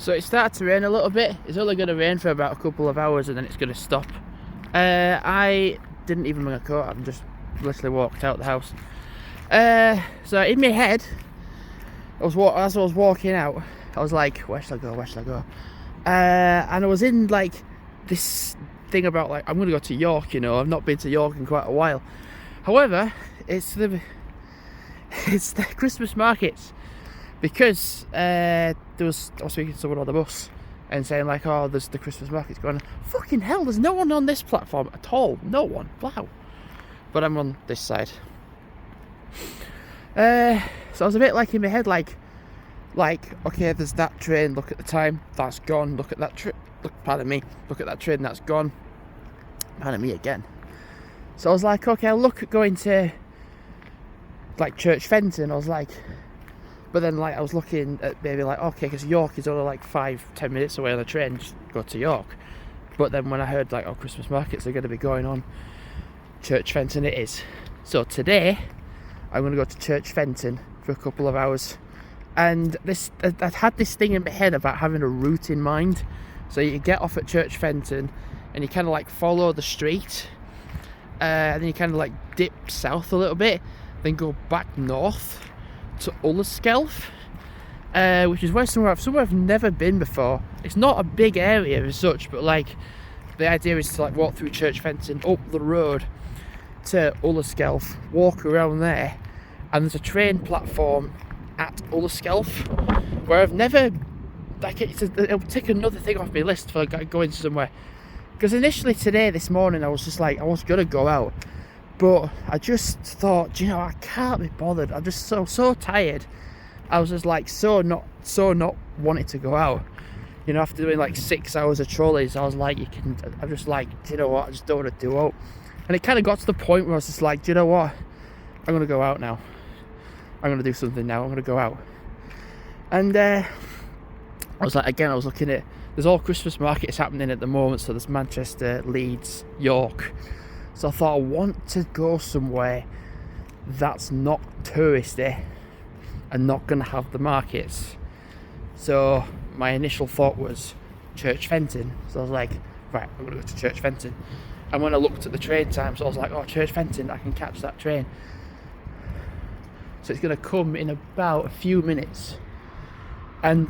So it started to rain a little bit. It's only going to rain for about a couple of hours and then it's going to stop. I didn't even bring a coat. I just literally walked out the house. So in my head, as I was walking out, I was like, where should I go? Where should I go? And I was in like this thing about like, I'm going to go to York, you know. I've not been to York in quite a while. However, it's the Christmas markets, because I was speaking to someone on the bus and saying like, oh, there's the Christmas markets going on. Fucking hell, there's no one on this platform at all. No one. Wow. But I'm on this side. So I was a bit like in my head, like, okay, there's that train, look at the time, that's gone. Look at that pardon me, look at that train, that's gone. Pardon me again. So I was like, okay, I'll look at going to like Church Fenton. I was like, but then like I was looking at maybe like, okay, because York is only like 5-10 minutes away on the train, just go to York. But then when I heard like, oh, Christmas markets are going to be going on Church Fenton, it is. So today I'm going to go to Church Fenton for a couple of hours. And I'd had this thing in my head about having a route in mind. So you get off at Church Fenton and you kind of like follow the street, and then you kind of like dip south a little bit, then go back north to Ulleskelf, which is somewhere I've never been before. It's not a big area as such, but like the idea is to like walk through Church Fenton, up the road to Ulleskelf, walk around there, and there's a train platform at Ulleskelf where I've never, like, it'll take another thing off my list for going somewhere. Because initially this morning I was just like, I was gonna go out, but I just thought, you know, I can't be bothered. I'm just so tired. I was just like so not wanting to go out, you know, after doing like 6 hours of trolleys. I was like, I'm just like, do you know what, I just don't want to do out. And it kind of got to the point where I was just like, do you know what, I'm gonna go out now. I'm going to do something now. I'm going to go out. And I was like, again, I was looking at, there's all Christmas markets happening at the moment. So there's Manchester, Leeds, York. So I thought I want to go somewhere that's not touristy and not going to have the markets. So my initial thought was Church Fenton. So I was like, right, I'm going to go to Church Fenton. And when I looked at the train times, I was like, oh, Church Fenton, I can catch that train. So it's going to come in about a few minutes. And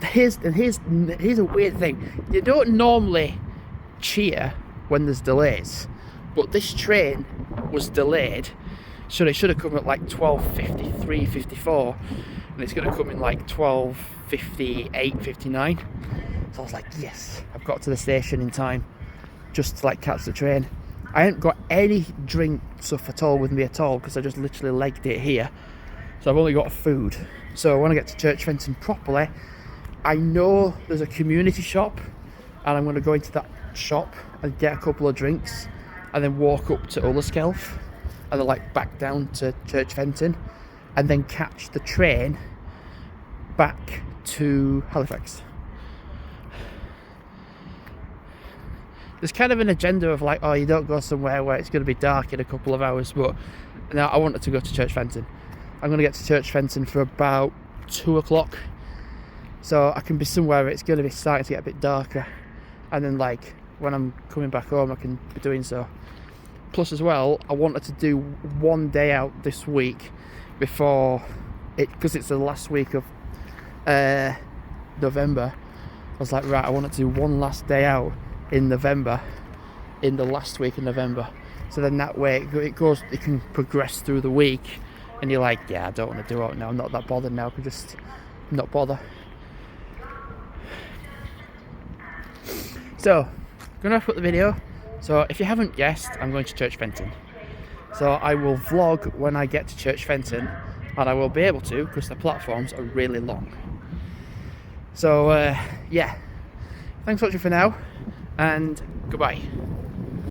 here's a weird thing. You don't normally cheer when there's delays, but this train was delayed, so it should have come at like 12:53, 54, and it's going to come in like 12:58, 59. So I was like, yes, I've got to the station in time just to like catch the train. I haven't got any drink stuff at all with me at all, because I just literally legged it here. So I've only got food. So when I get to Church Fenton properly, I know there's a community shop, and I'm going to go into that shop and get a couple of drinks, and then walk up to Ulleskelf, and then like back down to Church Fenton, and then catch the train back to Halifax. There's kind of an agenda of like, oh, you don't go somewhere where it's going to be dark in a couple of hours, but now I wanted to go to Church Fenton. I'm going to get to Church Fenton for about 2 o'clock, so I can be somewhere where it's going to be starting to get a bit darker, and then like when I'm coming back home I can be doing so. Plus as well, I wanted to do one day out this week before it, because it's the last week of November. I was like, right, I want to do one last day out in November, in the last week of November, so then that way it can progress through the week, and you're like, yeah, I don't want to do it now, I'm not that bothered now, I can just not bother. So I'm gonna wrap up the video. So if you haven't guessed, I'm going to Church Fenton, so I will vlog when I get to Church Fenton, and I will be able to because the platforms are really long. So yeah, thanks for watching for now, and goodbye.